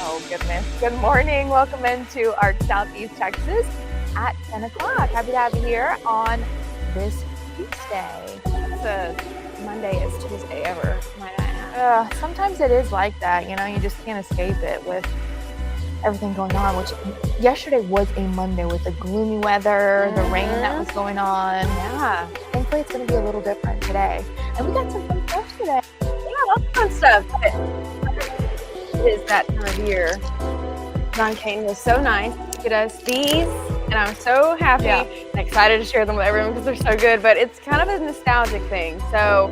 Oh, goodness. Good morning. Welcome into our Southeast Texas at 10 o'clock. Happy to have you here on this Tuesday. It's a Mondayest Tuesday ever, might I add. Sometimes it is like that. You know, you just can't escape it with everything going on, which yesterday was a Monday with the gloomy weather, the rain that was going on. Yeah. Thankfully, it's going to be a little different today. And we got some fun stuff today. Yeah, lots of fun stuff. But it is that time of year. John Kane was so nice to get us these, and I'm so happy and excited to share them with everyone because they're so good. But it's kind of a nostalgic thing. So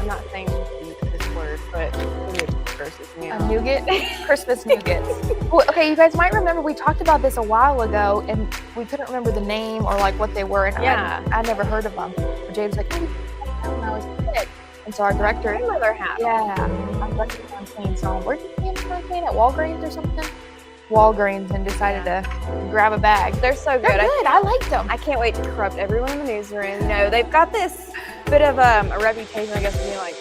I'm not saying this word, but it curses me out. A nougat, Christmas nougats. Well, okay, you guys might remember we talked about this a while ago, and we couldn't remember the name or like what they were, and I never heard of them. But James was like, oh, when I was a kid. And so our director, Grandmother hat. our director John Kane saw him. Where did you see John Kane? At Walgreens or something? Walgreens, and decided to grab a bag. They're so good. They're good. I liked them. I can't wait to corrupt everyone in the newsroom. You know, they've got this bit of a reputation, I guess, for being like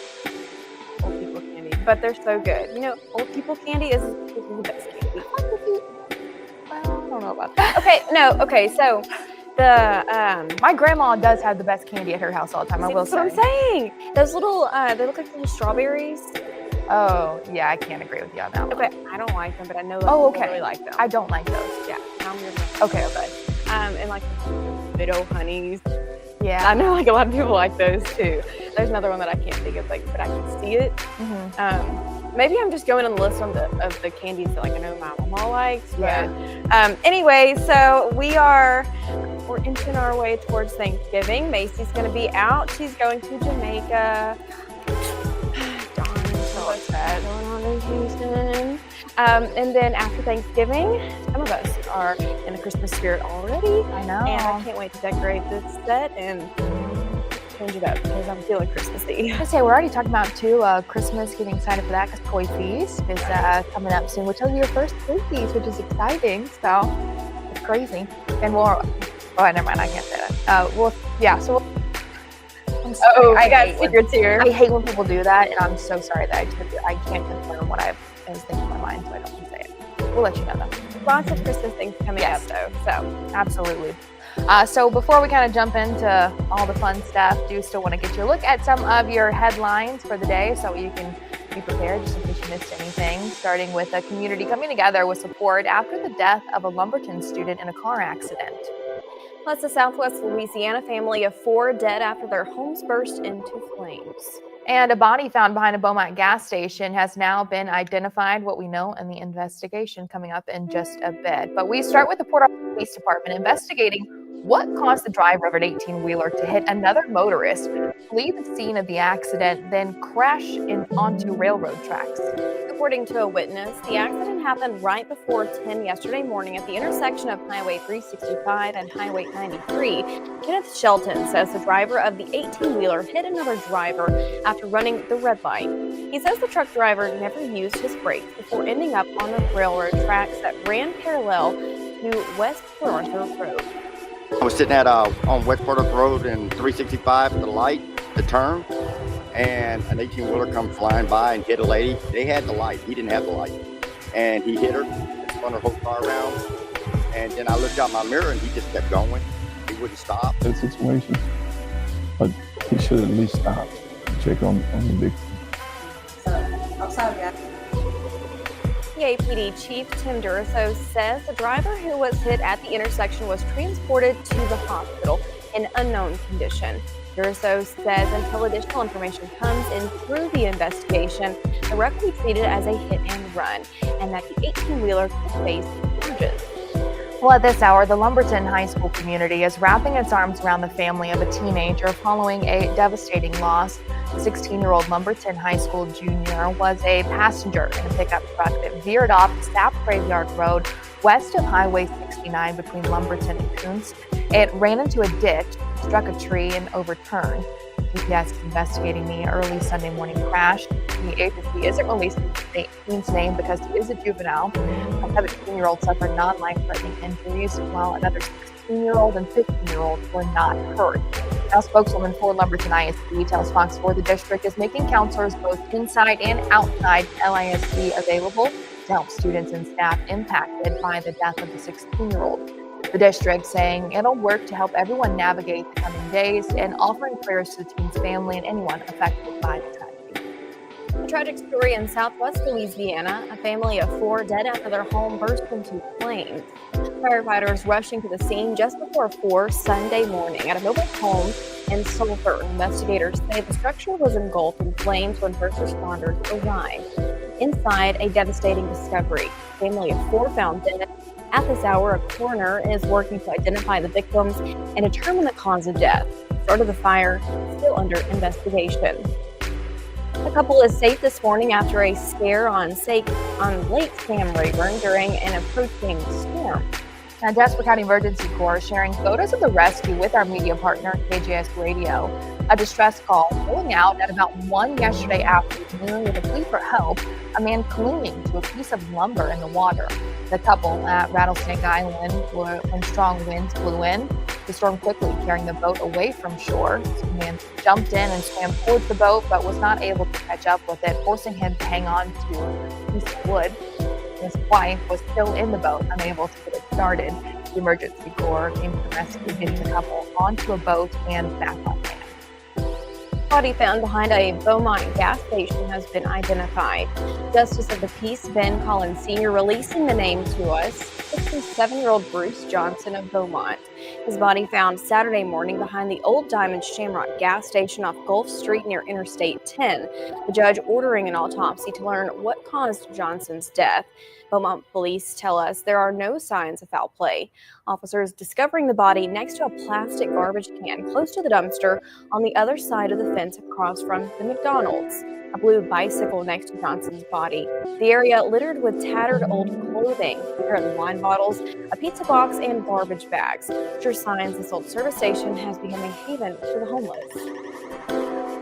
old people candy, but they're so good. You know, old people candy is the best candy. Well, I don't know about that. Okay, so the My grandma does have the best candy at her house all the time. I will that's say. what I'm saying. Those little, they look like little strawberries. Oh, yeah, I can't agree with you on that one. Okay, I don't like them, but I know that Oh, people okay. really like them. I don't like those. Yeah, I'm your man. Okay. And like Widow Honeys. Yeah. I know like a lot of people like those too. There's another one that I can't think of, like, but I can see it. Maybe I'm just going on the list of the candies that like I know my mama likes. But anyway, so we're inching our way towards Thanksgiving. Macy's going to be out. She's going to Jamaica. Darn, so upset going on in Houston. And then after Thanksgiving, some of us are in the Christmas spirit already. I know. And I can't wait to decorate this set and change it up because I'm feeling Christmassy. I say we're already talking about Christmas, getting excited for that because Toy Feast is coming up soon, which will be your first Toy Feast, which is exciting. So it's crazy. And never mind, I can't say that. I'm sorry. I got secrets here. I hate when people do that, and I'm so sorry that I can't confirm what I was thinking in my mind, so I don't want to say it. We'll let you know though. Lots of Christmas things coming up though. So absolutely. So before we kind of jump into all the fun stuff, do still want to get you a look at some of your headlines for the day so you can be prepared just in case you missed anything. Starting with a community coming together with support after the death of a Lumberton student in a car accident. plus a Southwest Louisiana family of 4 dead after their homes burst into flames. And a body found behind a Beaumont gas station has now been identified, what we know in the investigation coming up in just a bit. But we start with the Port Arthur Police Department investigating what caused the driver of an 18-wheeler to hit another motorist, flee the scene of the accident, then crash onto railroad tracks. According to a witness, the accident happened right before 10 yesterday morning at the intersection of Highway 365 and Highway 93. Kenneth Shelton says the driver of the 18-wheeler hit another driver after running the red light. He says the truck driver never used his brakes before ending up on the railroad tracks that ran parallel to West Port Arthur Road. I was sitting on West Port Arthur Road and 365 at the light to turn, and an 18-wheeler come flying by and hit a lady. They had the light. He didn't have the light. And he hit her, spun her whole car around. And then I looked out my mirror, and he just kept going. He wouldn't stop. That situation, but he should at least stop and check on the victim. PAPD Chief Tim Duraso says the driver who was hit at the intersection was transported to the hospital in unknown condition. Duraso says until additional information comes in through the investigation, the wreck will be treated as a hit and run, and that the 18-wheeler could face charges. Well, at this hour, the Lumberton High School community is wrapping its arms around the family of a teenager following a devastating loss. The 16-year-old Lumberton High School junior was a passenger in a pickup truck that veered off Stapp Graveyard Road west of Highway 69 between Lumberton and Kuntz. It ran into a ditch, struck a tree, and overturned. UPS is investigating the early Sunday morning crash. The agency isn't releasing the teen's name because he is a juvenile. A 17-year-old suffered non-life-threatening injuries, while another 16-year-old and 15-year-old were not hurt. Now, spokeswoman for Lumberton ISD tells Fox 4 the district is making counselors both inside and outside LISD available to help students and staff impacted by the death of the 16-year-old. The district saying it'll work to help everyone navigate the coming days and offering prayers to the teen's family and anyone affected by the tragedy. A tragic story in southwest Louisiana. A family of 4 dead after their home burst into flames. Firefighters rushing to the scene just before 4 Sunday morning at a mobile home in Sulphur. Investigators say the structure was engulfed in flames when first responders arrived. Inside, a devastating discovery. A family of 4 found dead. At this hour, a coroner is working to identify the victims and determine the cause of death. The start of the fire is still under investigation. A couple is safe this morning after a scare on Lake Sam Rayburn during an approaching storm. Now, Jasper County Emergency Corps is sharing photos of the rescue with our media partner, KJS Radio. A distress call going out at about 1 yesterday afternoon with a plea for help, a man clinging to a piece of lumber in the water. The couple at Rattlesnake Island were when strong winds blew in. The storm quickly carrying the boat away from shore. The man jumped in and swam towards the boat, but was not able to catch up with it, forcing him to hang on to a piece of wood. His wife was still in the boat, unable to get it started. The Emergency Corps came to the rescue, getting the couple onto a boat and back on land. Body found behind a Beaumont gas station has been identified. Justice of the Peace Ben Collins Sr. releasing the name to us. 67-year-old Bruce Johnson of Beaumont. His body found Saturday morning behind the Old Diamond Shamrock gas station off Gulf Street near Interstate 10. The judge ordering an autopsy to learn what caused Johnson's death. Beaumont police tell us there are no signs of foul play. Officers discovering the body next to a plastic garbage can close to the dumpster on the other side of the fence across from the McDonald's. A blue bicycle next to Johnson's body. The area littered with tattered old clothing, beer and wine bottles, a pizza box, and garbage bags. Sure signs this old service station has become a haven for the homeless.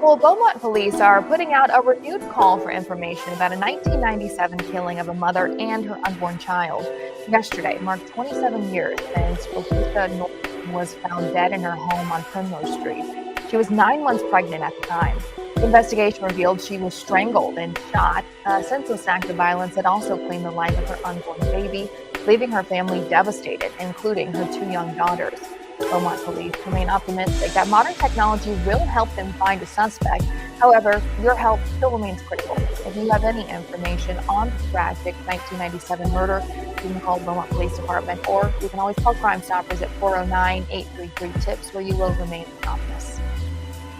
Well, Beaumont police are putting out a renewed call for information about a 1997 killing of a mother and her unborn child. Yesterday marked 27 years since Opisa Norton was found dead in her home on Primrose Street. She was 9 months pregnant at the time. The investigation revealed she was strangled and shot. A senseless act of violence had also claimed the life of her unborn baby, leaving her family devastated, including her 2 young daughters. Beaumont police remain optimistic that modern technology will help them find a suspect. However, your help still remains critical. If you have any information on the tragic 1997 murder, you can call Beaumont Police Department, or you can always call Crime Stoppers at 409-833-TIPS, where you will remain anonymous.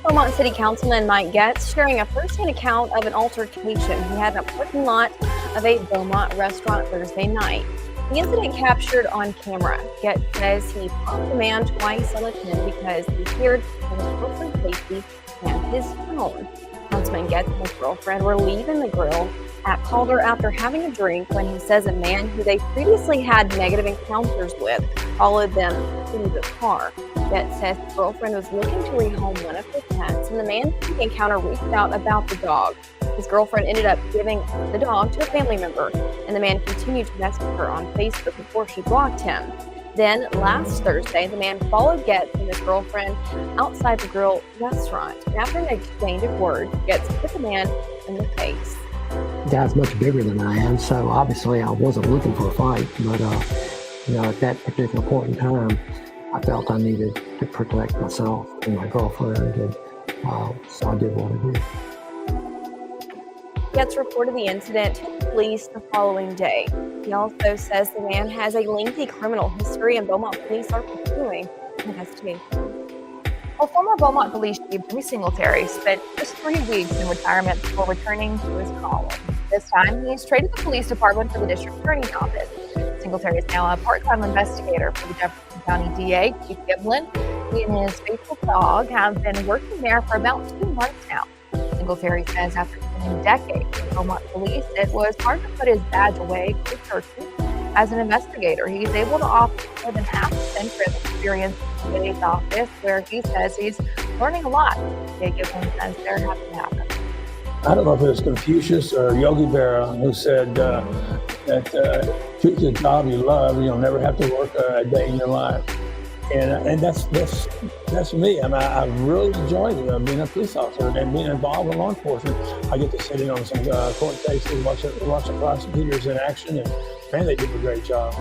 Beaumont City Councilman Mike Getz sharing a first-hand account of an altercation he had in a parking lot of a Beaumont restaurant Thursday night. The incident captured on camera. Getz says he popped the man twice on the chin because he feared for his girlfriend's safety and his phone. Councilman Getz and his girlfriend were leaving the grill at Calder after having a drink when he says a man who they previously had negative encounters with followed them to the car. Getz says his girlfriend was looking to rehome one of her pets, and the man who the encounter reached out about the dog. His girlfriend ended up giving the dog to a family member, and the man continued to message her on Facebook before she blocked him. Then, last Thursday, the man followed Getz and his girlfriend outside the grill restaurant. After an exchange of words, Getz hit the man in the face. The guy's much bigger than I am, so obviously I wasn't looking for a fight, but at that particular point in time, I felt I needed to protect myself and my girlfriend, and so I did what I did. Getz reported the incident to police the following day. He also says the man has a lengthy criminal history, and Beaumont police are pursuing an investigation. Well, former Beaumont Police Chief Jimmy Singletary spent just 3 weeks in retirement before returning to his calling. This time, he's traded the police department for the district attorney's office. Singletary is now a part-time investigator for the Jefferson County DA, Keith Giblin. He and his faithful dog have been working there for about 2 months now. Singletary says after spending decades in Beaumont police, it was hard to put his badge away quick turkey. As an investigator, he's able to offer more than half a century of experience in the DA's office, where he says he's learning a lot. Jay Giblin says they're happy to have him. I don't know if it was Confucius or Yogi Berra who said that choose a job you love, you'll never have to work a day in your life. And that's me. I mean, I really enjoyed it, being a police officer and being involved in law enforcement. I get to sit in on some court cases, watch the prosecutors in action, and man, they do a great job.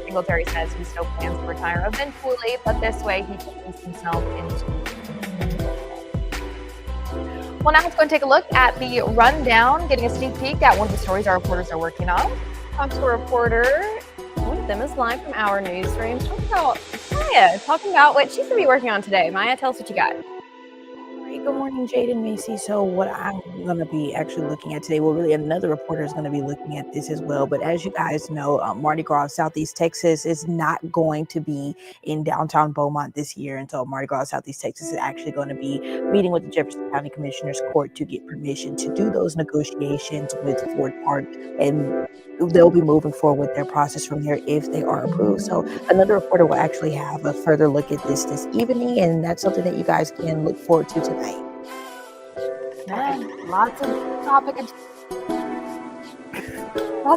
Singletary says he still plans to retire eventually, but this way he can ease himself into. Well, now let's go and take a look at the rundown, getting a sneak peek at one of the stories our reporters are working on. Talk to a reporter. One of them is live from our newsroom. Talking about what she's going to be working on today. Maya, tell us what you got. Hey, good morning, Jade and Macy. So what I'm going to be actually looking at today, well, really another reporter is going to be looking at this as well. But as you guys know, Mardi Gras of Southeast Texas is not going to be in downtown Beaumont this year. And so Mardi Gras of Southeast Texas is actually going to be meeting with the Jefferson County Commissioner's Court to get permission to do those negotiations with Ford Park. And they'll be moving forward with their process from there if they are approved. So another reporter will actually have a further look at this evening. And that's something that you guys can look forward to tonight. Man, lots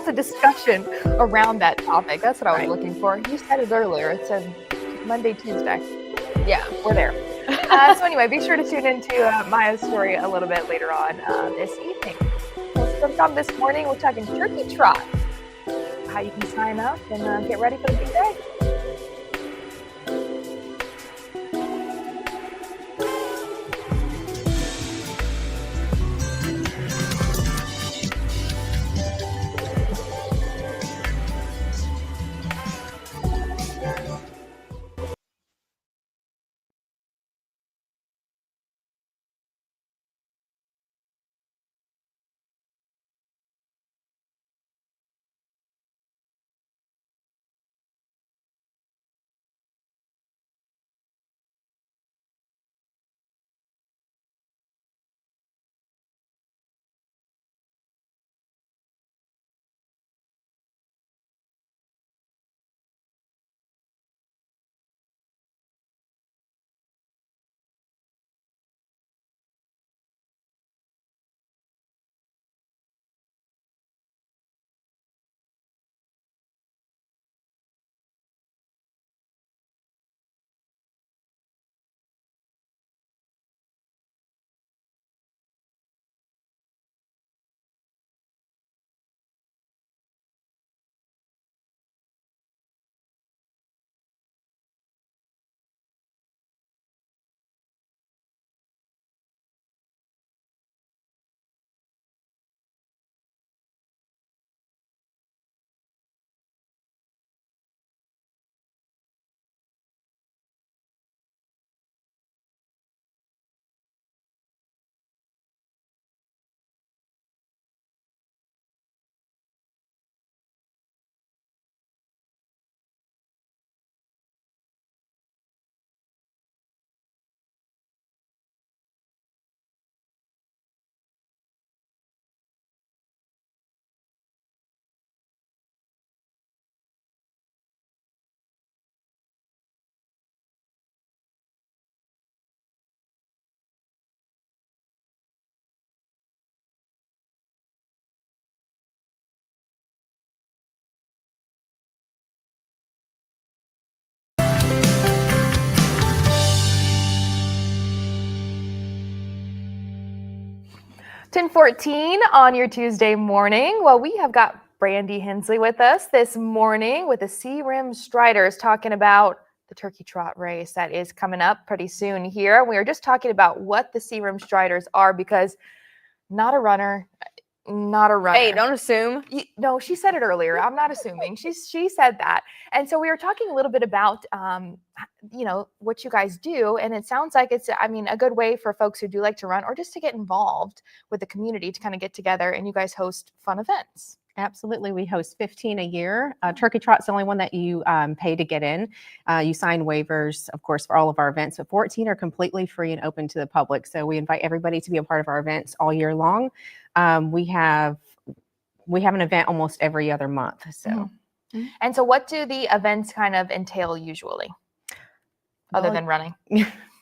of discussion around that topic. That's what I was looking for. You said it earlier. It said Monday, Tuesday. Yeah, we're there. So anyway, be sure to tune into Maya's story a little bit later on this evening. From this morning, we're talking Turkey Trot. How you can sign up and get ready for the big day. $10:14 on your Tuesday morning. Well, we have got Brandy Hensley with us this morning with the C-Rim Striders talking about the Turkey Trot race that is coming up pretty soon here. We were just talking about what the C-Rim Striders are because not a runner. Hey, don't assume. No, she said it earlier. I'm not assuming. She said that. And so we were talking a little bit about, what you guys do. And it sounds like it's, a good way for folks who do like to run or just to get involved with the community to kind of get together and you guys host fun events. Absolutely. We host 15 a year. Turkey Trot's the only one that you pay to get in. You sign waivers, of course, for all of our events, but 14 are completely free and open to the public. So we invite everybody to be a part of our events all year long. We have an event almost every other month. So, And so what do the events kind of entail usually, other Well, than running?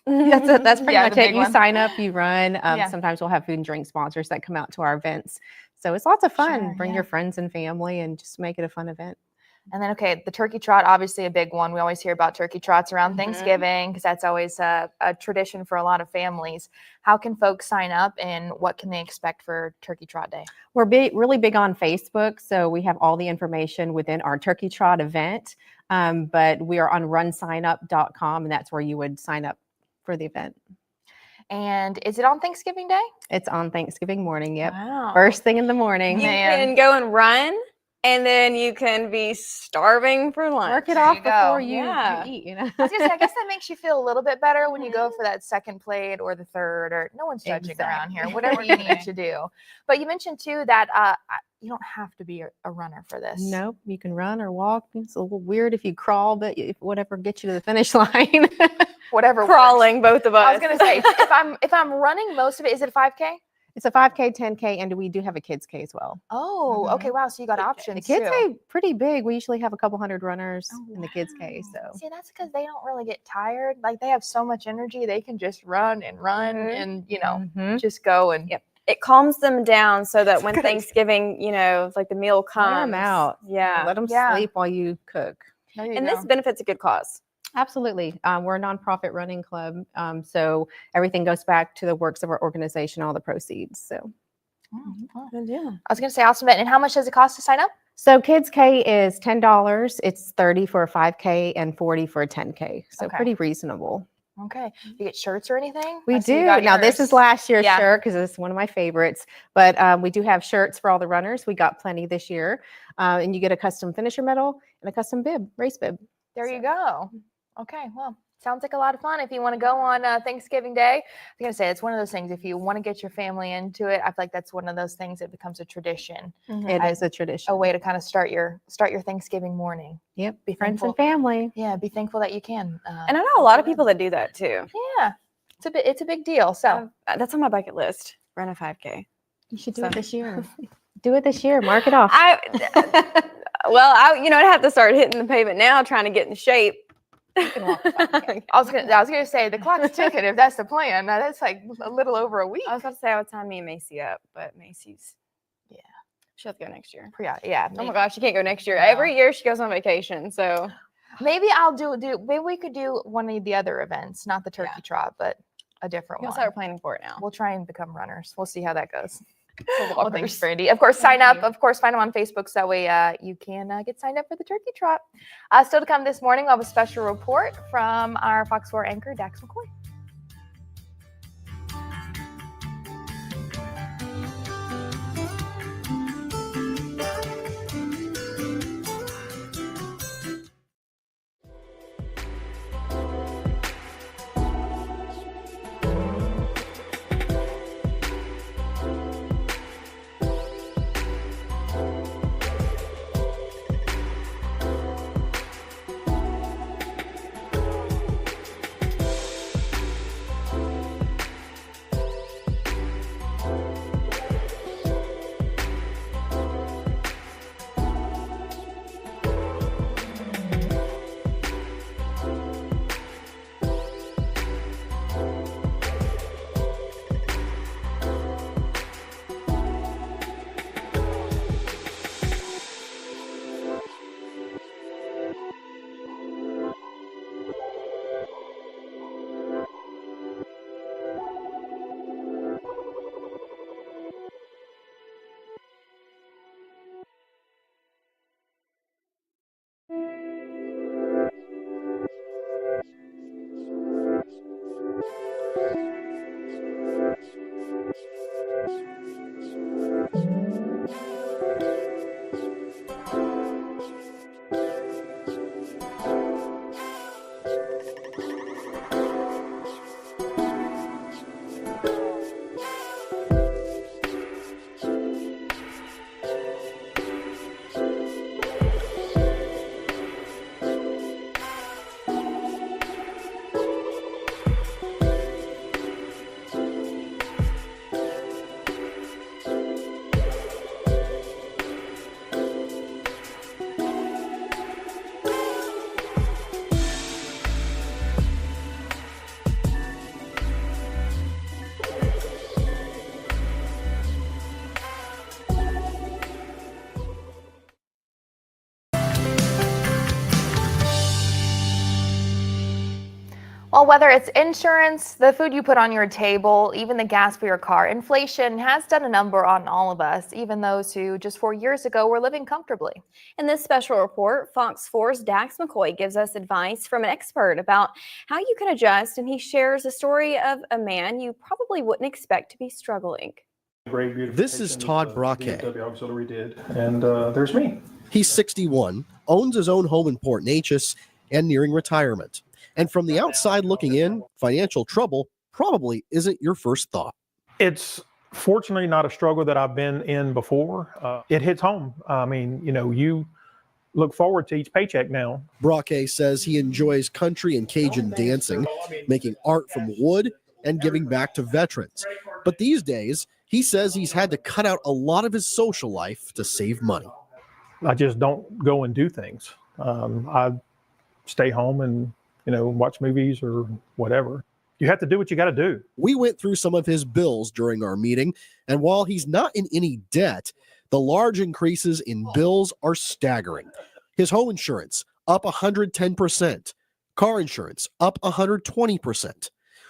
that's pretty Yeah, much the it. big You one. sign up, you run. Yeah. Sometimes we'll have food and drink sponsors that come out to our events. So it's lots of fun. Sure, Bring yeah. your friends and family and just make it a fun event. And then, okay, the turkey trot, obviously a big one. We always hear about turkey trots around Thanksgiving because that's always a tradition for a lot of families. How can folks sign up and what can they expect for Turkey Trot Day? We're really big on Facebook, so we have all the information within our Turkey Trot event. But we are on runsignup.com, and that's where you would sign up for the event. And is it on Thanksgiving Day? It's on Thanksgiving morning. Yep. Wow. First thing in the morning. You Man. can go and run, and then you can be starving for lunch. Work it There off you go. before you Yeah. eat, you know. I was gonna say, I guess that makes you feel a little bit better when you go for that second plate or the third, or no one's judging around here, whatever you need to do. But you mentioned too that you don't have to be a runner for this. Nope, you can run or walk. It's a little weird if you crawl, but whatever gets you to the finish line. Whatever works. Crawling, both of us. I was gonna say, if I'm running most of it, is it a 5K? It's a 5K, 10K, and we do have a kids K as well. Oh, okay, wow. So you got The options kids too. K pretty big. We usually have a couple hundred runners in the kids K. So See, that's because they don't really get tired. Like they have so much energy, they can just run and run and just go and Yep. It calms them down so that when Good. Thanksgiving, like the meal Wear 'em comes out. Yeah. let them Yeah. sleep while you cook. there you And go. this benefits a good cause. Absolutely. We're a nonprofit running club. So everything goes back to the works of our organization, all the proceeds. So. Yeah. I was gonna say awesome. And how much does it cost to sign up? So Kids K is $10. It's $30 for a 5K and $40 for a 10K. So Okay. pretty reasonable. Okay. You get shirts or anything? We I see you do. got Now this yours. is last year's Yeah. shirt because it's one of my favorites. But we do have shirts for all the runners. We got plenty this year. And you get a custom finisher medal and a custom bib, race bib. There you go. Okay. Well, sounds like a lot of fun. If you want to go on Thanksgiving Day, I'm gonna say it's one of those things. If you want to get your family into it, I feel like that's one of those things that becomes a tradition, It is a tradition. a way to kind of start your Thanksgiving morning. Yep. Be Friends thankful. and family. Yeah, be thankful that you can. And I know a lot of people that do that too. Yeah, it's a big deal. So That's on my bucket list. Run a 5K. You should do So- it this year. Do it this year. Mark it off. I'd have to start hitting the pavement now, trying to get in shape. I was gonna say the clock's ticking. If that's the plan, now that's like a little over a week. I was about to say I would sign me and Macy up, but Macy's, Yeah. she'll have to go next year. Yeah. Oh my gosh, she can't go next year. No. Every year she goes on vacation, so Maybe I'll do. Maybe we could do one of the other events, not the turkey trot, but a different we'll one. start planning for it now. We'll try and become runners. We'll see how that goes. We'll Well, thanks, Brandy. Of course, sign up. Of course, find them on Facebook so that way you can get signed up for the turkey trot. Still to come this morning, we'll have a special report from our Fox 4 anchor, Dax McCoy. Well, whether it's insurance, the food you put on your table, even the gas for your car, inflation has done a number on all of us, even those who just 4 years ago were living comfortably. In this special report, Fox 4's Dax McCoy gives us advice from an expert about how you can adjust, and he shares a story of a man you probably wouldn't expect to be struggling. This is Todd Braque. Auxiliary did, and there's me. He's 61, owns his own home in Port Neches, and nearing retirement. And from the outside looking in, financial trouble probably isn't your first thought. It's fortunately not a struggle that I've been in before. It hits home. I mean, you look forward to each paycheck now. Braque says he enjoys country and Cajun dancing, making art from wood, and giving back to veterans. But these days, he says he's had to cut out a lot of his social life to save money. I just don't go and do things. I stay home and watch movies or whatever. You have to do what you got to do. We went through some of his bills during our meeting, and while he's not in any debt, the large increases in bills are staggering. His home insurance up 110%, car insurance up 120%.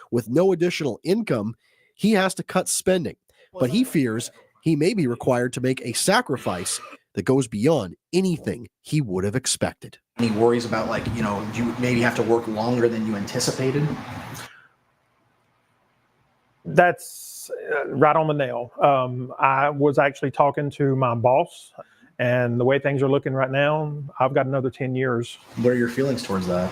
With no additional income, he has to cut spending, but he fears he may be required to make a sacrifice that goes beyond anything he would have expected. Any worries about you maybe have to work longer than you anticipated? That's right on the nail. I was actually talking to my boss, and the way things are looking right now, I've got another 10 years. What are your feelings towards that?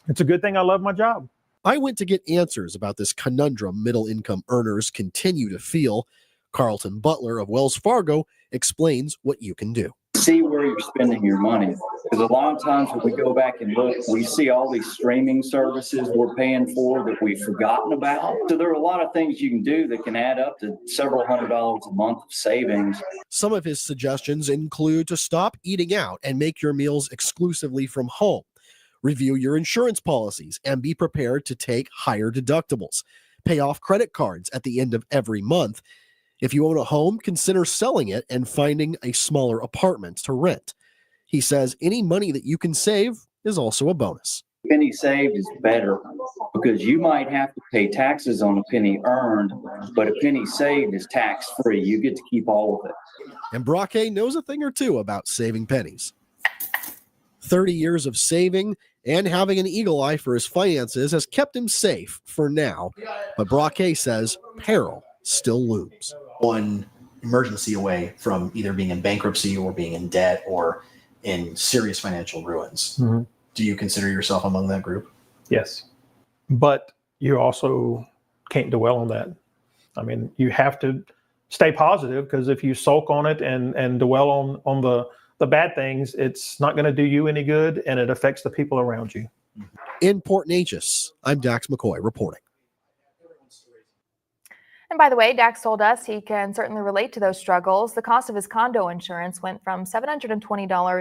It's a good thing I love my job. I went to get answers about this conundrum middle-income earners continue to feel. Carlton Butler of Wells Fargo explains what you can do. See where you're spending your money. Because a lot of times when we go back and look, we see all these streaming services we're paying for that we've forgotten about. So there are a lot of things you can do that can add up to several $100s a month of savings. Some of his suggestions include to stop eating out and make your meals exclusively from home. Review your insurance policies and be prepared to take higher deductibles. Pay off credit cards at the end of every month. If you own a home, consider selling it and finding a smaller apartment to rent. He says any money that you can save is also a bonus. Penny saved is better because you might have to pay taxes on a penny earned, but a penny saved is tax-free. You get to keep all of it. And Braque knows a thing or two about saving pennies. 30 years of saving and having an eagle eye for his finances has kept him safe for now. But Braque says peril still looms. One emergency away from either being in bankruptcy or being in debt or in serious financial ruins. Mm-hmm. Do you consider yourself among that group? Yes. But you also can't dwell on that. I mean, you have to stay positive, because if you sulk on it and dwell on the bad things, it's not going to do you any good, and it affects the people around you. In Port Neches, I'm Dax McCoy reporting. And by the way, Dax told us he can certainly relate to those struggles. The cost of his condo insurance went from $720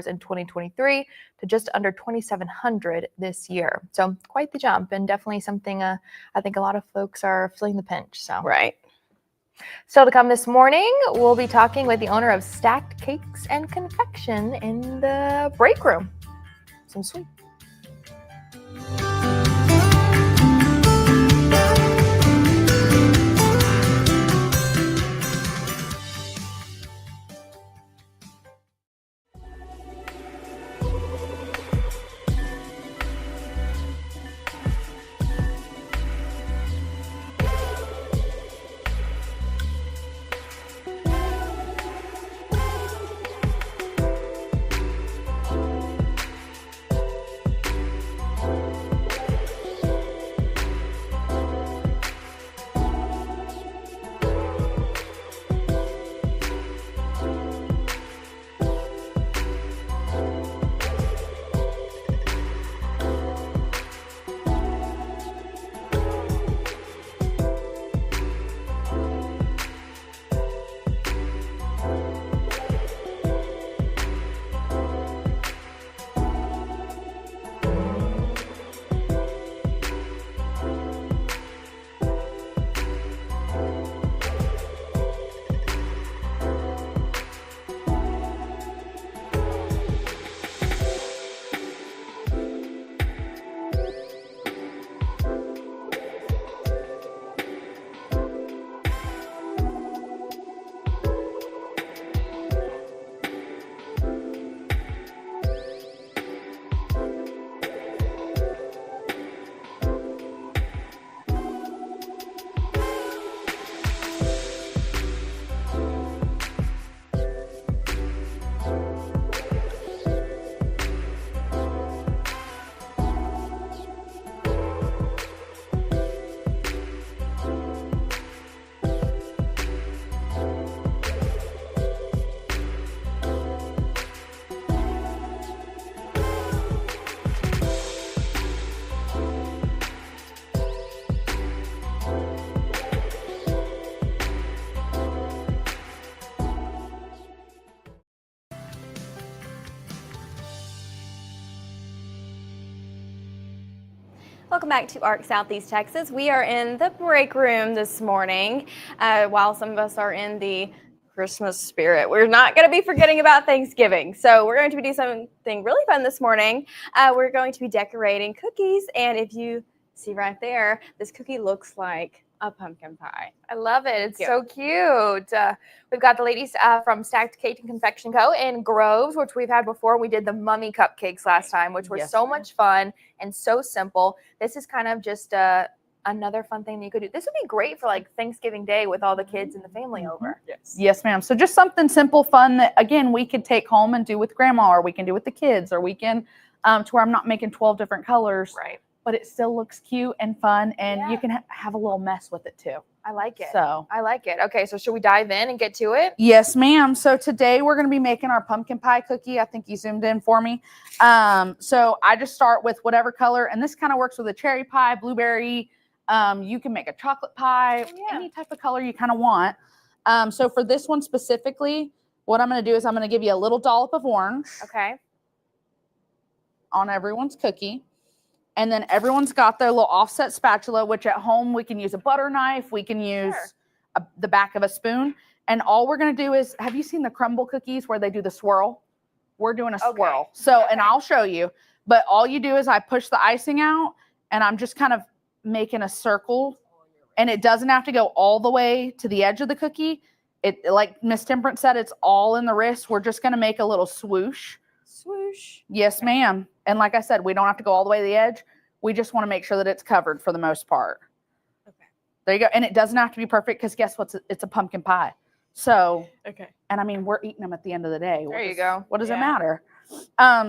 in 2023 to just under $2,700 this year. So quite the jump, and definitely something I think a lot of folks are feeling the pinch. So Right. Still to come this morning, we'll be talking with the owner of Stacked Cakes and Confection in the break room. Some sweet. Welcome back to ARC Southeast Texas. We are in the break room this morning. While some of us are in the Christmas spirit, we're not going to be forgetting about Thanksgiving. So we're going to do something really fun this morning. We're going to be decorating cookies. And if you see right there, this cookie looks like a pumpkin pie. I love it. It's Cute. so cute. We've got the ladies from Stacked Cake and Confection Co. in Groves, which we've had before. We did the mummy cupcakes last time, which were so much fun and so simple. This is kind of just another fun thing that you could do. This would be great for like Thanksgiving Day with all the kids and the family over. Yes, ma'am. So just something simple, fun that, again, we could take home and do with grandma, or we can do with the kids, or we can, to where I'm not making 12 different colors. Right. But it still looks cute and fun, and you can have a little mess with it too. I like it. So I like it. Okay, so should we dive in and get to it? yes, ma'am. So today we're going to be making our pumpkin pie cookie. I think you zoomed in for me. So I just start with whatever color, and this kind of works with a cherry pie, blueberry. You can make a chocolate pie, any type of color you kind of want. So for this one specifically, what I'm going to do is I'm going to give you a little dollop of orange. Okay. On everyone's cookie. And then everyone's got their little offset spatula, which at home we can use a butter knife. We can use the back of a spoon. And all we're going to do is, have you seen the crumble cookies where they do the swirl? We're doing a swirl. So, and I'll show you. But all you do is I push the icing out, and I'm just kind of making a circle. And it doesn't have to go all the way to the edge of the cookie. It, like Miss Temperance said, it's all in the wrist. We're just going to make a little swoosh. Swoosh. Yes, ma'am. And like I said, we don't have to go all the way to the edge. We just want to make sure that it's covered for the most part. Okay. There you go. And it doesn't have to be perfect, because guess what? It's a pumpkin pie. So, and I mean, we're eating them at the end of the day. There you go. What does it matter?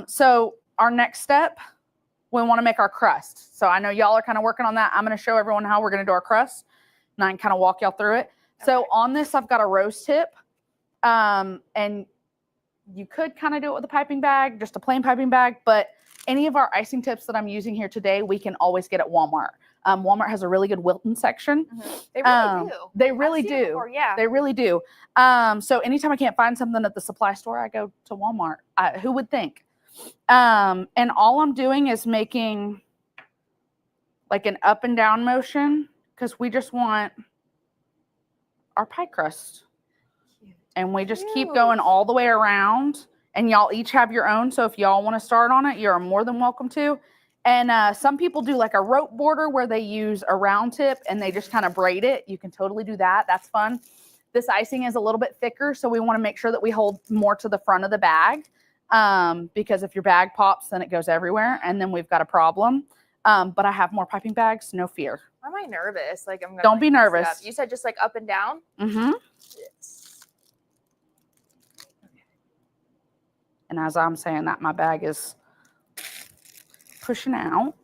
So our next step, we want to make our crust. So I know y'all are kind of working on that. I'm going to show everyone how we're going to do our crust, and I can kind of walk y'all through it. So on this, I've got a rose tip. And you could kind of do it with a piping bag, just a plain piping bag, but any of our icing tips that I'm using here today, we can always get at Walmart. Walmart has a really good Wilton section. They really do. They really I've seen it do. before, yeah. They really do. So anytime I can't find something at the supply store, I go to Walmart. Who would think? And all I'm doing is making like an up and down motion, because we just want our pie crust. And we just keep going all the way around, and y'all each have your own. So if y'all want to start on it, you're more than welcome to. And some people do like a rope border where they use a round tip and they just kind of braid it. You can totally do that. That's fun. This icing is a little bit thicker, so we want to make sure that we hold more to the front of the bag, because if your bag pops, then it goes everywhere, and then we've got a problem. But I have more piping bags, no fear. Why am I nervous? Like I'm gonna Don't be mess it nervous. up. You said just like up and down? Mm-hmm. Yes. And as I'm saying that, my bag is pushing out.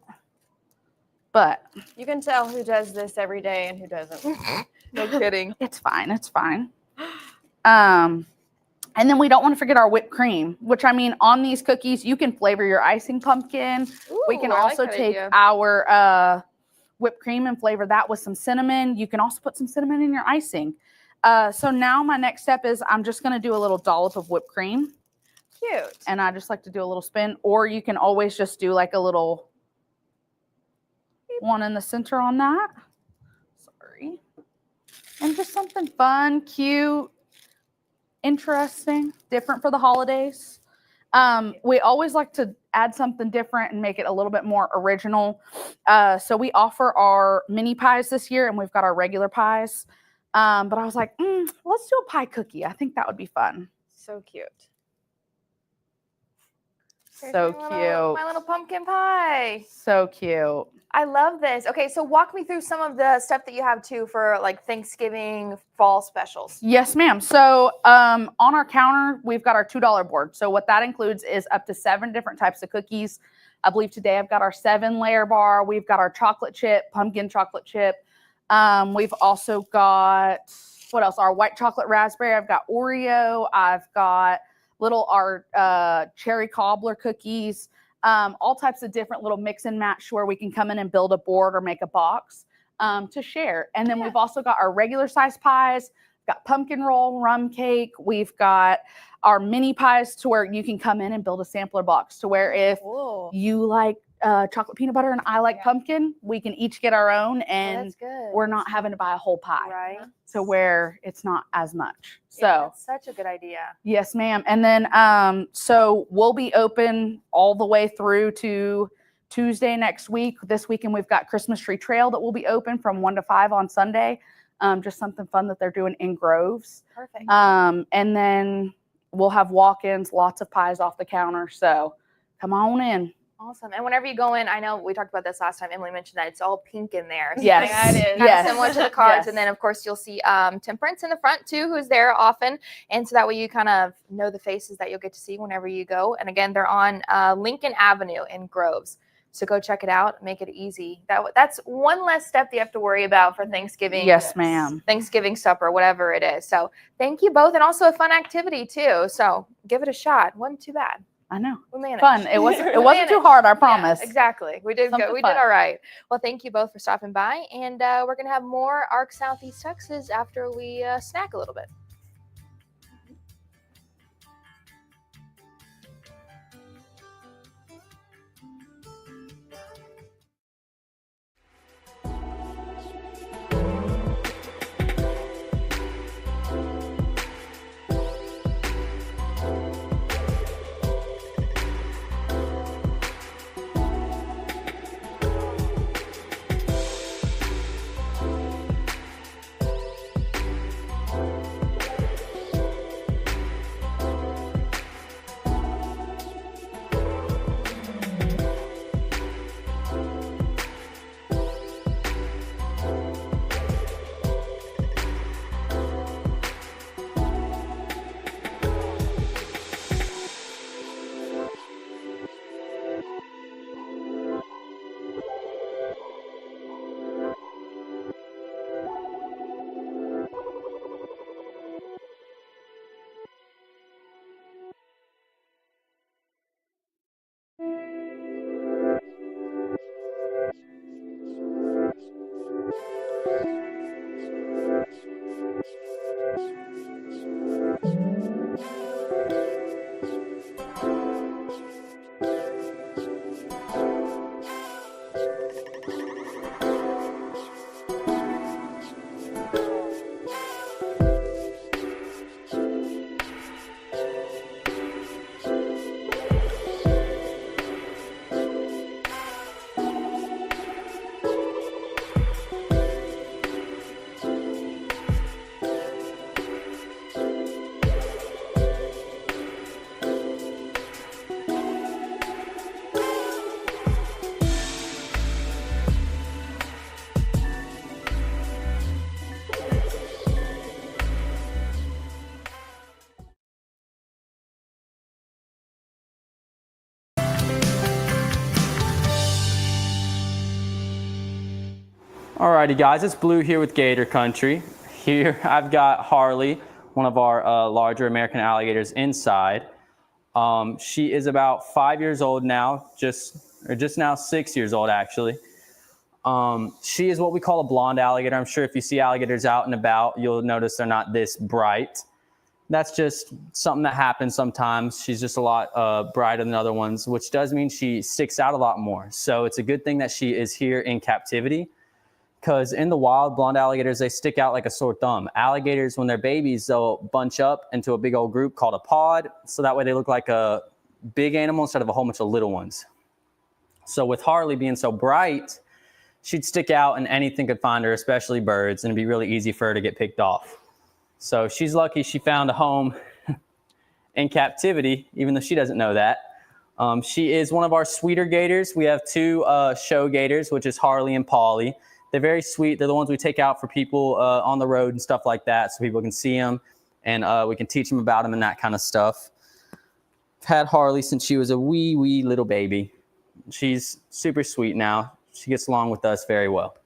But You can tell who does this every day and who doesn't. No kidding. it's fine. It's fine. And then we don't want to forget our whipped cream, which I mean, on these cookies, you can flavor your icing pumpkin. We can Ooh, I like also that take idea. our whipped cream and flavor that with some cinnamon. You can also put some cinnamon in your icing. So now my next step is I'm just going to do a little dollop of whipped cream. Cute. And I just like to do a little spin, or you can always just do like a little one in the center on that. Sorry. And just something fun, cute, interesting, different for the holidays. We always like to add something different and make it a little bit more original. So we offer our mini pies this year, and we've got our regular pies. But I was like, let's do a pie cookie. I think that would be fun. So cute. Here's So my little pumpkin pie. So cute. I love this. Okay, so walk me through some of the stuff that you have too for like Thanksgiving fall specials. Yes, ma'am. So on our counter, we've got our $2 board. So what that includes is up to 7 different types of cookies. I believe today I've got our 7-layer bar. We've got our chocolate chip, pumpkin chocolate chip. We've also got, what else? Our white chocolate raspberry. I've got Oreo. I've got our cherry cobbler cookies. All types of different little mix and match where we can come in and build a board or make a box to share. And then we've also got our regular size pies, got pumpkin roll, rum cake. We've got our mini pies to where you can come in and build a sampler box to where if you like chocolate peanut butter, and I like pumpkin. We can each get our own, and that's good. we're not having to buy a whole pie. Right. So where it's not as much. So Yeah, that's such a good idea. yes, ma'am. And then so we'll be open all the way through to Tuesday next week. This weekend we've got Christmas Tree Trail that will be open from 1 to 5 on Sunday. Just something fun that they're doing in Groves. Perfect. And then we'll have walk-ins, lots of pies off the counter. So come on in. Awesome. And whenever you go in, I know we talked about this last time. Emily mentioned that it's all pink in there. So Yes. kind of It is. Yes. similar to the cards. Yes. And then, of course, you'll see Temperance in the front, too, who's there often. And so that way you kind of know the faces that you'll get to see whenever you go. And again, they're on Lincoln Avenue in Groves. So go check it out. Make it easy. That's one less step you have to worry about for Thanksgiving. Yes, ma'am. Thanksgiving supper, whatever it is. So thank you both. And also a fun activity, too. So give it a shot. Wasn't too bad. I know. We managed. Fun. It wasn't too managed. hard, I Yeah, promise. exactly. We did Something good. We fun. did all right. Well, thank you both for stopping by. And we're going to have more ARC Southeast Texas after we snack a little bit. Alrighty guys, it's Blue here with Gator Country. Here I've got Harley, one of our larger American alligators inside. She is about 5 years old now, just now 6 years old actually. She is what we call a blonde alligator. I'm sure if you see alligators out and about, you'll notice they're not this bright. That's just something that happens sometimes. She's just a lot brighter than other ones, which does mean she sticks out a lot more. So it's a good thing that she is here in captivity, because in the wild, blonde alligators, they stick out like a sore thumb. Alligators, when they're babies, they'll bunch up into a big old group called a pod. So that way they look like a big animal instead of a whole bunch of little ones. So with Harley being so bright, she'd stick out and anything could find her, especially birds, and it'd be really easy for her to get picked off. So she's lucky she found a home in captivity, even though she doesn't know that. She is one of our sweeter gators. We have two show gators, which is Harley and Polly. They're very sweet. They're the ones we take out for people on the road and stuff like that, so people can see them and we can teach them about them and that kind of stuff. I've had Harley since she was a wee little baby. She's super sweet now. She gets along with us very well.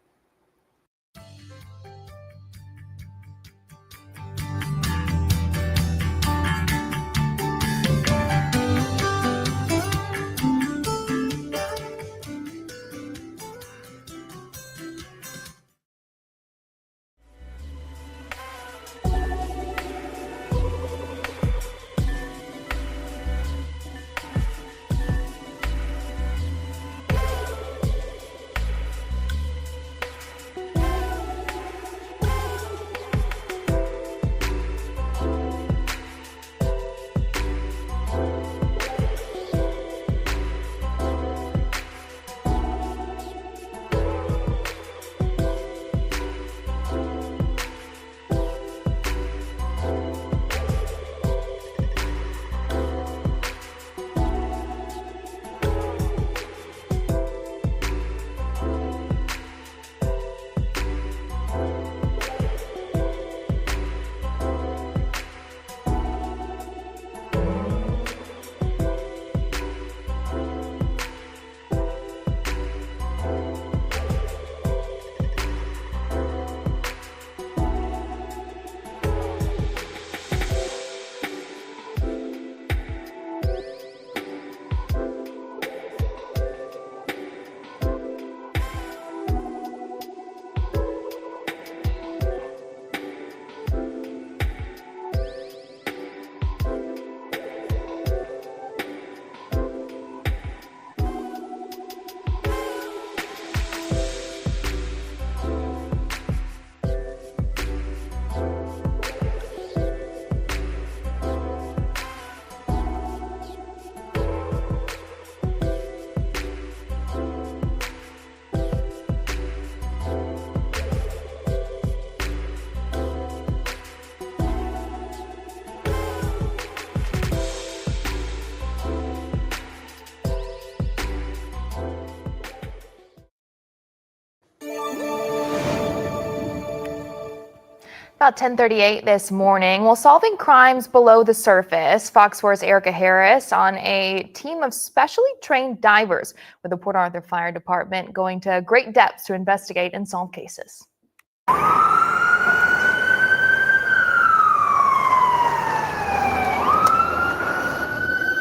About 10:38 this morning, while solving crimes below the surface, Fox 4's Erica Harris on a team of specially trained divers with the Port Arthur Fire Department going to great depths to investigate and solve cases.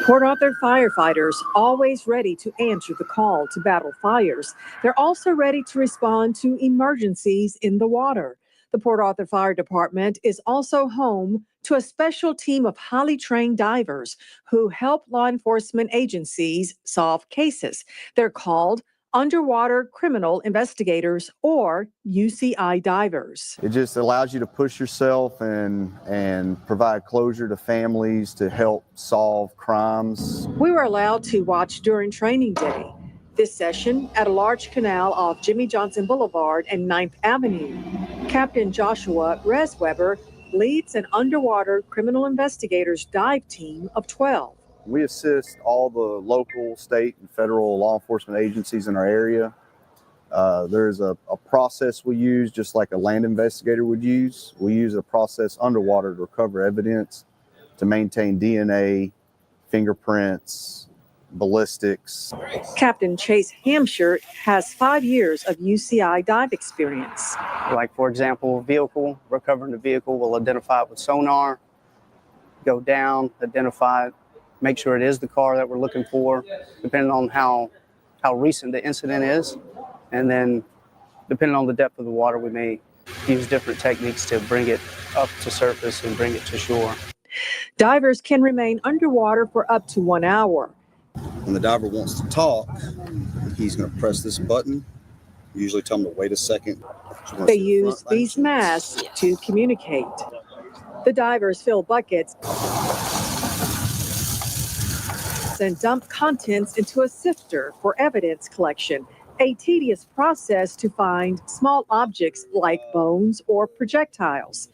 Port Arthur firefighters always ready to answer the call to battle fires. They're also ready to respond to emergencies in the water. The Port Arthur Fire Department is also home to a special team of highly trained divers who help law enforcement agencies solve cases. They're called Underwater Criminal Investigators, or UCI divers. It just allows you to push yourself and provide closure to families to help solve crimes. We were allowed to watch during training day. This session at a large canal off Jimmy Johnson Boulevard and 9th Avenue. Captain Joshua Resweber leads an underwater criminal investigators dive team of 12. We assist all the local, state, and federal law enforcement agencies in our area. There's a process we use, just like a land investigator would use. We use a process underwater to recover evidence, to maintain DNA, fingerprints, ballistics. Captain Chase Hampshire has 5 years of UCI dive experience. Like, for example, vehicle, recovering the vehicle, we'll identify it with sonar, go down, identify it, make sure it is the car that we're looking for, depending on how recent the incident is. And then depending on the depth of the water, we may use different techniques to bring it up to surface and bring it to shore. Divers can remain underwater for up to 1 hour. When the diver wants to talk, he's going to press this button. Usually tell him to wait a second. They use these masks to communicate. The divers fill buckets and dump contents into a sifter for evidence collection, a tedious process to find small objects like bones or projectiles.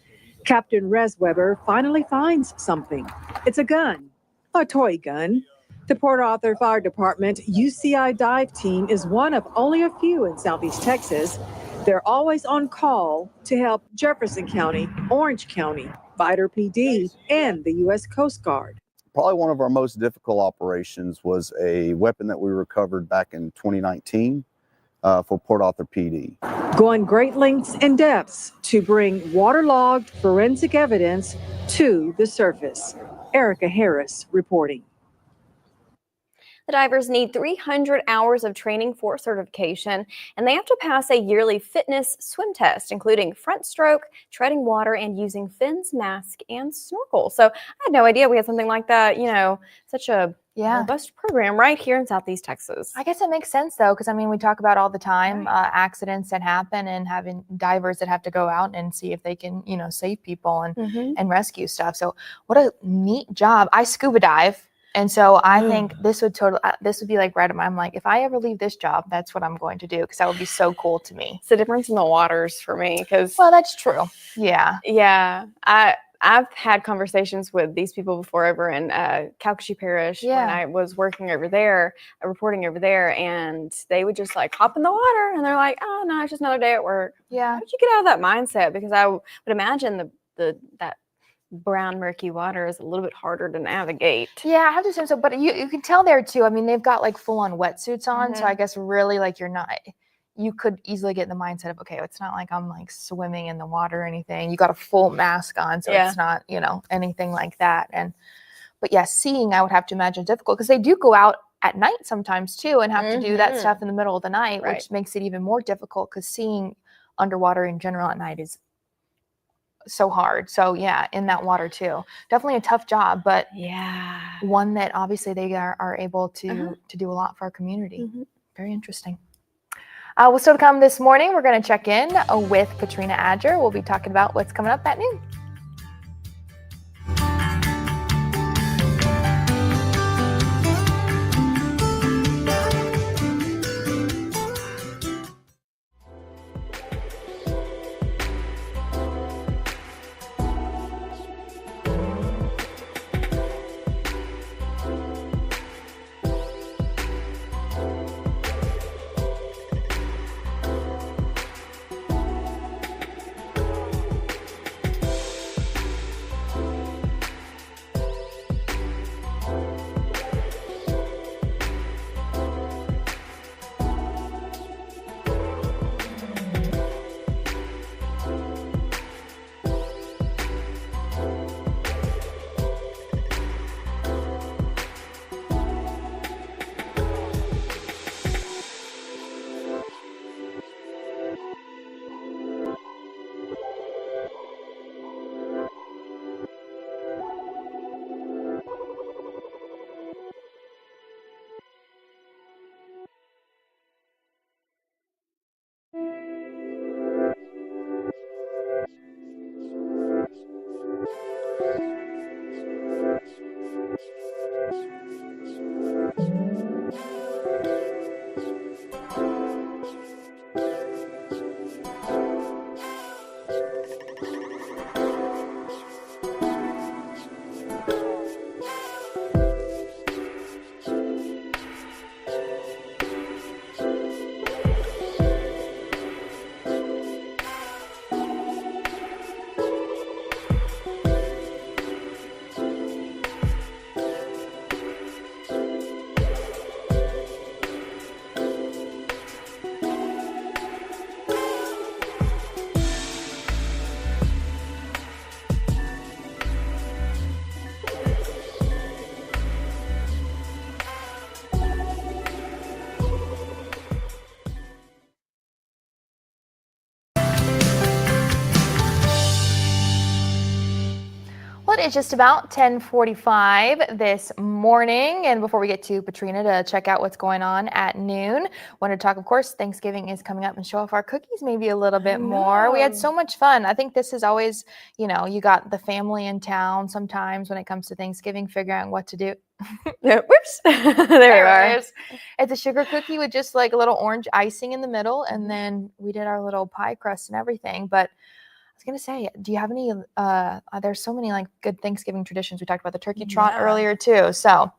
Captain Resweber finally finds something. It's a gun, a toy gun. The Port Arthur Fire Department UCI dive team is one of only a few in Southeast Texas. They're always on call to help Jefferson County, Orange County, Vidor PD, and the U.S. Coast Guard. Probably one of our most difficult operations was a weapon that we recovered back in 2019 for Port Arthur PD. Going great lengths and depths to bring waterlogged forensic evidence to the surface. Erica Harris reporting. The divers need 300 hours of training for certification, and they have to pass a yearly fitness swim test, including front stroke, treading water, and using fins, mask, and snorkel. So I had no idea we had something like that, such a robust program right here in Southeast Texas. I guess it makes sense, though, because, we talk about all the time accidents that happen and having divers that have to go out and see if they can, save people and rescue stuff. So what a neat job. I scuba dive. And so I think this would be like right at I'm like, if I ever leave this job, that's what I'm going to do, because that would be so cool to me. It's the difference in the waters for me. Well, that's true. Yeah. Yeah. I've had conversations with these people before over in Calcasieu Parish when I was working over there, reporting over there, and they would just like hop in the water and they're like, oh no, it's just another day at work. Yeah. How did you get out of that mindset? Because I would imagine that brown murky water is a little bit harder to navigate. Yeah, I have to assume so, but you can tell there too. They've got like full on wetsuits on, so I guess really like you could easily get in the mindset of, okay, it's not like I'm like swimming in the water or anything. You got a full mask on, so it's not, anything like that. But yeah, seeing, I would have to imagine difficult, because they do go out at night sometimes too and have to do that stuff in the middle of the night, which makes it even more difficult, because seeing underwater in general at night is so hard. So yeah, in that water too. Definitely a tough job, but one that obviously they are able to do a lot for our community. Very interesting. Well, still to come this morning, we're going to check in with Katrina Adger. We'll be talking about what's coming up at noon. Well, it is just about 10:45 this morning, and before we get to Patrina to check out what's going on at noon, want to talk, of course, Thanksgiving is coming up, and show off our cookies maybe a little bit more. We had so much fun. I think this is always, you know, you got the family in town sometimes when it comes to Thanksgiving, figuring out what to do. Whoops. there it is. It's a sugar cookie with just like a little orange icing in the middle, and then we did our little pie crust and everything. But I was gonna say, do you have any? There's so many like good Thanksgiving traditions. We talked about the turkey trot earlier too. So,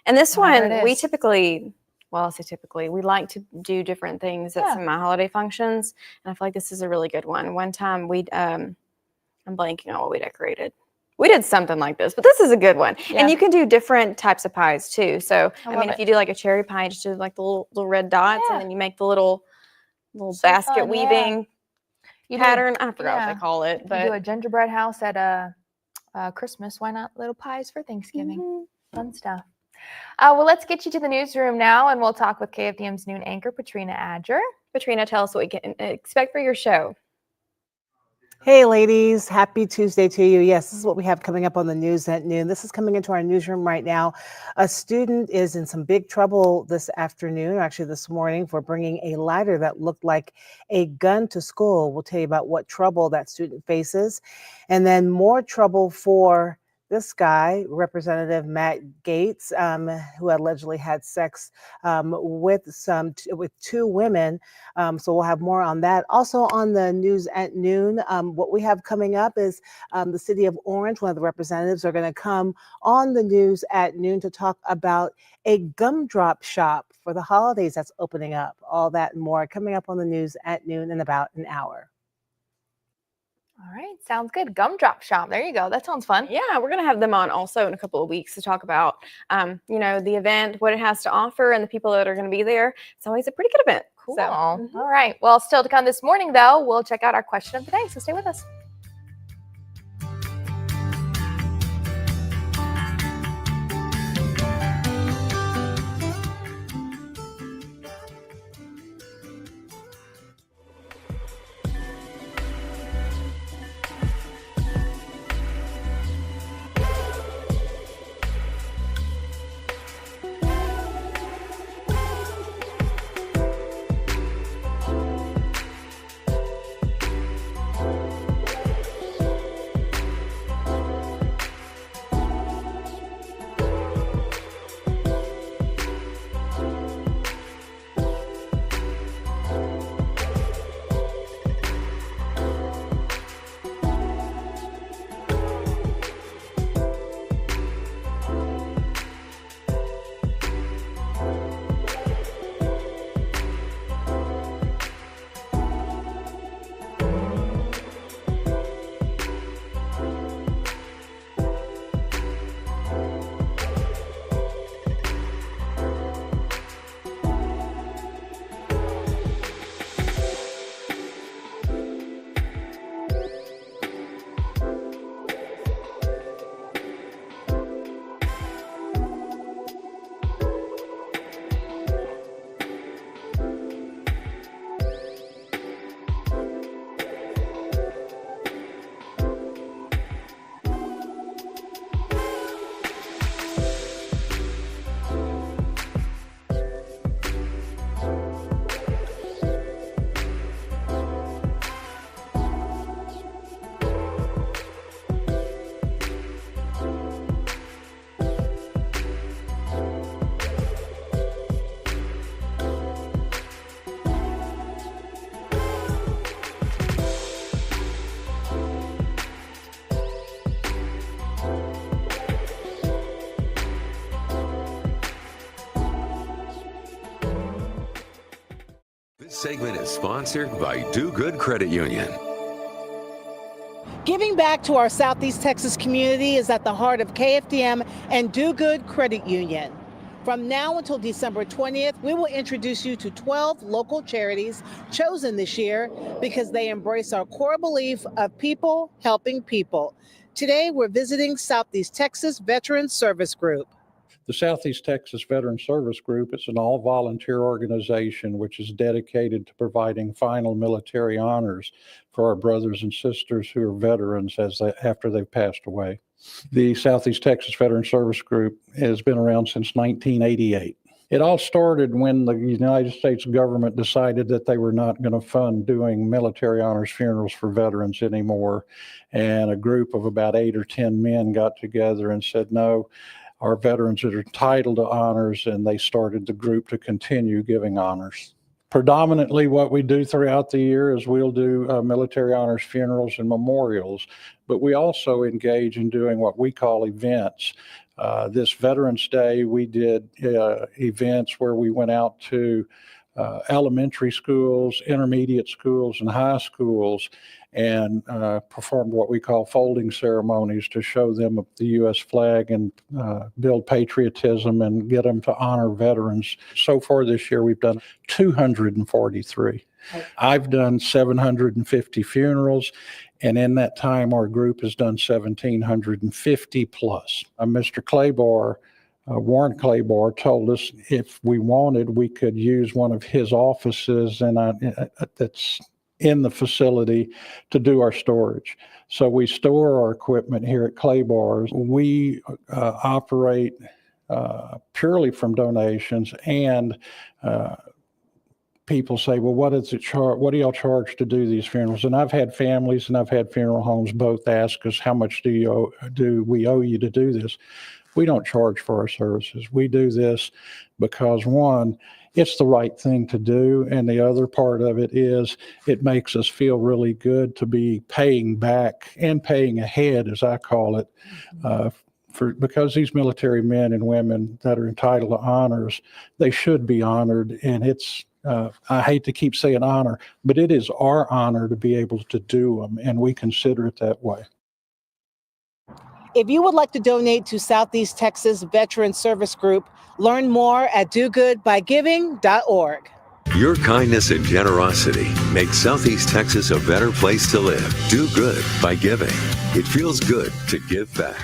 and this whatever one it we is. typically, well, I'll say typically, we like to do different things at some of my holiday functions, and I feel like this is a really good one. One time we, I'm blanking on what we decorated. We did something like this, but this is a good one. And you can do different types of pies too. So, I mean, if you do like a cherry pie, you just do like the little red dots, and then you make the little basket fun, weaving You pattern. do- I forgot what they call it, You but do a gingerbread house at Christmas. Why not little pies for Thanksgiving? Fun stuff. Well, let's get you to the newsroom now, and we'll talk with KFDM's noon anchor, Patrina Adger. Patrina, tell us what we can expect for your show. Hey, ladies. Happy Tuesday to you. Yes, this is what we have coming up on the news at noon. This is coming into our newsroom right now. A student is in some big trouble this afternoon, or actually this morning, for bringing a lighter that looked like a gun to school. We'll tell you about what trouble that student faces. And then more trouble for this guy, Representative Matt Gaetz, who allegedly had sex with two women. So we'll have more on that. Also on the news at noon, what we have coming up is the city of Orange. One of the representatives are going to come on the news at noon to talk about a gumdrop shop for the holidays that's opening up. All that and more coming up on the news at noon in about an hour. All right, sounds good. Gumdrop shop. There you go. That sounds fun. Yeah, we're going to have them on also in a couple of weeks to talk about, you know, the event, what it has to offer, and the people that are going to be there. It's always a pretty good event. Cool. So, All right. Well, still to come this morning, though, we'll check out our question of the day. So stay with us. segment is sponsored by Do Good Credit Union. Giving back to our Southeast Texas community is at the heart of KFDM and Do Good Credit Union. From now until December 20th, we will introduce you to 12 local charities chosen this year because they embrace our core belief of people helping people. Today, we're visiting Southeast Texas Veterans Service Group. The Southeast Texas Veteran Service Group is an all-volunteer organization which is dedicated to providing final military honors for our brothers and sisters who are veterans after they've passed away. The Southeast Texas Veteran Service Group has been around since 1988. It all started when the United States government decided that they were not going to fund doing military honors funerals for veterans anymore. And a group of about 8 or 10 men got together and said, no, our veterans are entitled to honors, and they started the group to continue giving honors. Predominantly what we do throughout the year is we'll do military honors funerals and memorials, but we also engage in doing what we call events. This Veterans Day, we did events where we went out to elementary schools, intermediate schools, and high schools and performed what we call folding ceremonies to show them the U.S. flag and build patriotism and get them to honor veterans. So far this year, we've done 243. I've done 750 funerals, and in that time, our group has done 1,750 plus. Mr. Claybar, Warren Claybar, told us if we wanted, we could use one of his offices that's in the facility to do our storage. So we store our equipment here at Claybar's. We operate purely from donations, and people say, well, what do y'all charge to do these funerals? And I've had families and I've had funeral homes both ask us, how much do we owe you to do this? We don't charge for our services. We do this because, one, it's the right thing to do. And the other part of it is it makes us feel really good to be paying back and paying ahead, as I call it, because these military men and women that are entitled to honors, they should be honored. And it's, I hate to keep saying honor, but it is our honor to be able to do them. And we consider it that way. If you would like to donate to Southeast Texas Veteran Service Group, learn more at dogoodbygiving.org. Your kindness and generosity make Southeast Texas a better place to live. Do good by giving. It feels good to give back.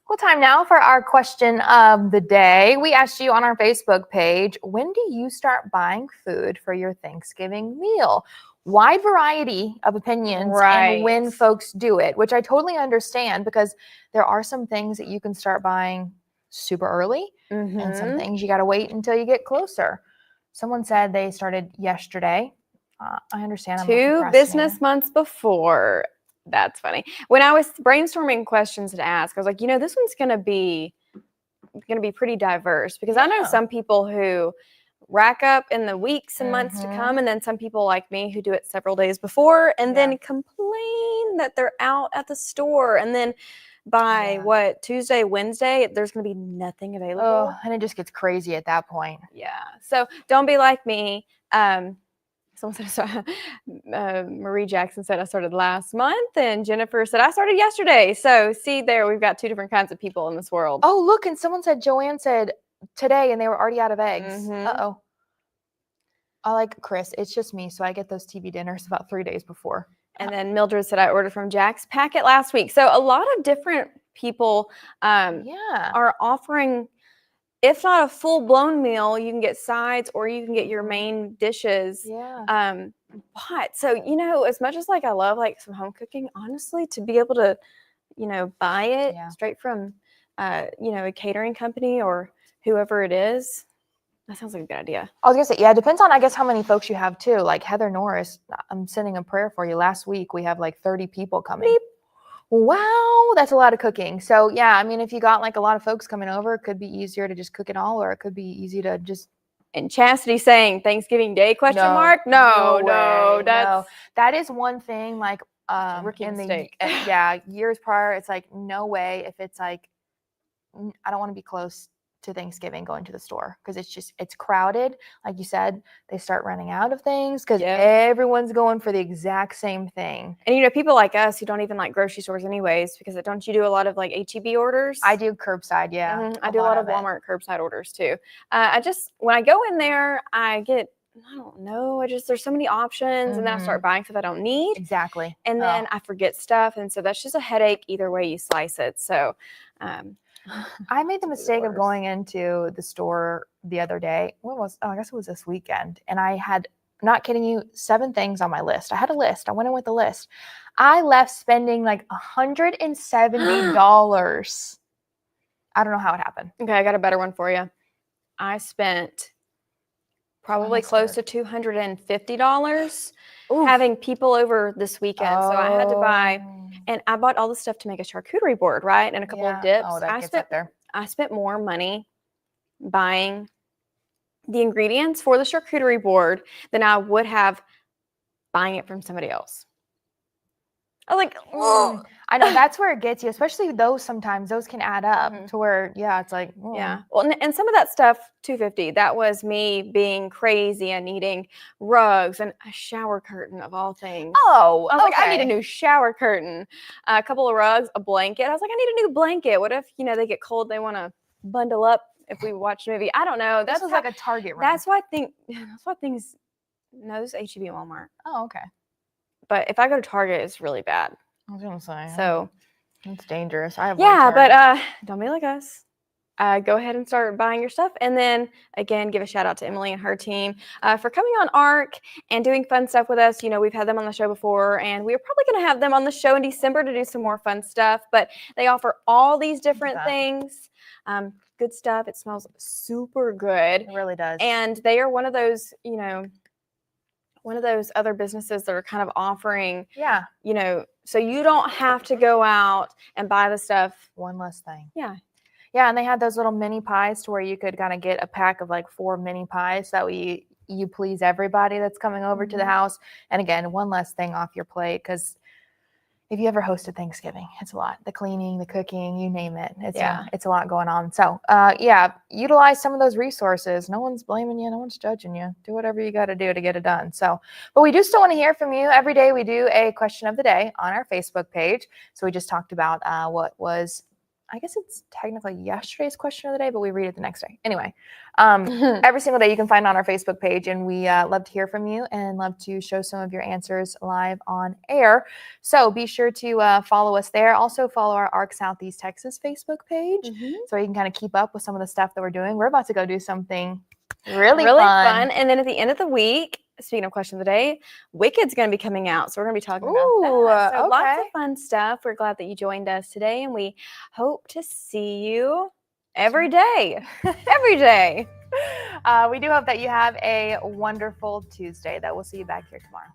Well, time now for our question of the day. We asked you on our Facebook page, when do you start buying food for your Thanksgiving meal? Wide variety of opinions and when folks do it, which I totally understand because there are some things that you can start buying super early and some things you got to wait until you get closer. Someone said they started yesterday. I understand. I'm 2 business months before. That's funny. When I was brainstorming questions to ask, I was like, this one's going to be pretty diverse because I know some people who rack up in the weeks and months to come, and then some people like me who do it several days before and then complain that they're out at the store, and then by Tuesday, Wednesday, there's going to be nothing available. Oh, and it just gets crazy at that point. Yeah. So don't be like me. Someone said, Marie Jackson said I started last month, and Jennifer said I started yesterday. So see there, we've got 2 different kinds of people in this world. Oh, look, and someone said Joanne said today, and they were already out of eggs. Uh-oh. I like Chris. It's just me, so I get those TV dinners about 3 days before. And then Mildred said I ordered from Jack's Packet last week. So a lot of different people are offering, if not a full-blown meal, you can get sides or you can get your main dishes. But so, as much as I love some home cooking, honestly, to be able to, buy it straight from, a catering company or whoever it is, that sounds like a good idea. I was going to say, it depends on, I guess, how many folks you have too. Like Heather Norris, I'm sending a prayer for you. Last week, we have 30 people coming. Beep. Wow, that's a lot of cooking. So if you got a lot of folks coming over, it could be easier to just cook it all, or it could be easy to just. And Chastity saying Thanksgiving Day ? No, No, that is one thing. Rookie in the mistake. years prior. It's like no way if it's like I don't want to be close to Thanksgiving going to the store because it's crowded. Like you said, they start running out of things because everyone's going for the exact same thing. And you know, people like us who don't even like grocery stores anyways, because don't you do a lot of like HEB orders? I do curbside, yeah. I do a lot of Walmart curbside orders too. When I go in there, I don't know. There's so many options, and then I start buying stuff I don't need. Exactly. And then I forget stuff, and so that's just a headache either way you slice it. So, I made the mistake of going into the store the other day. I guess it was this weekend, and I had, not kidding you, 7 things on my list. I had a list. I went in with a list. I left spending like $170. I don't know how it happened. Okay, I got a better one for you. I spent probably close to $250 having people over this weekend. So I had to buy, and I bought all the stuff to make a charcuterie board, right? And a couple of dips. Oh, that gets up there. I spent more money buying the ingredients for the charcuterie board than I would have buying it from somebody else. I was like, oh. I know that's where it gets you, especially those sometimes those can add up to where, it's like, yeah. Well, and some of that stuff, $250, that was me being crazy and needing rugs and a shower curtain of all things. Oh, I was like, I need a new shower curtain, a couple of rugs, a blanket. I was like, I need a new blanket. What if, they get cold, they want to bundle up if we watch a movie? I don't know. This was like a Target run. That's why things, those HEB and Walmart. Oh, okay. But if I go to Target, it's really bad. I was gonna say. So it's dangerous. I have but don't be like us. Go ahead and start buying your stuff. And then again, give a shout out to Emily and her team for coming on ARC and doing fun stuff with us. We've had them on the show before, and we're probably going to have them on the show in December to do some more fun stuff. But they offer all these different things. Good stuff. It smells super good. It really does. And they are one of those, one of those other businesses that are kind of offering, so you don't have to go out and buy the stuff. One less thing. Yeah. Yeah, and they had those little mini pies to where you could kind of get a pack of like 4 mini pies. That way you please everybody that's coming over to the house. And again, one less thing off your plate, because if you ever hosted Thanksgiving, it's a lot. The cleaning, the cooking, you name it. It's a lot going on. So utilize some of those resources. No one's blaming you. No one's judging you. Do whatever you got to do to get it done. So, but we do still want to hear from you. Every day we do a question of the day on our Facebook page. So we just talked about what was, I guess it's technically yesterday's question of the day, but we read it the next day. Anyway, every single day you can find it on our Facebook page, and we love to hear from you and love to show some of your answers live on air. So be sure to follow us there. Also follow our ARC Southeast Texas Facebook page so you can kind of keep up with some of the stuff that we're doing. We're about to go do something really fun. And then at the end of the week, speaking of question of the day, Wicked's going to be coming out. So we're going to be talking about that. So lots of fun stuff. We're glad that you joined us today, and we hope to see you every day. Every day. We do hope that you have a wonderful Tuesday. That we'll see you back here tomorrow.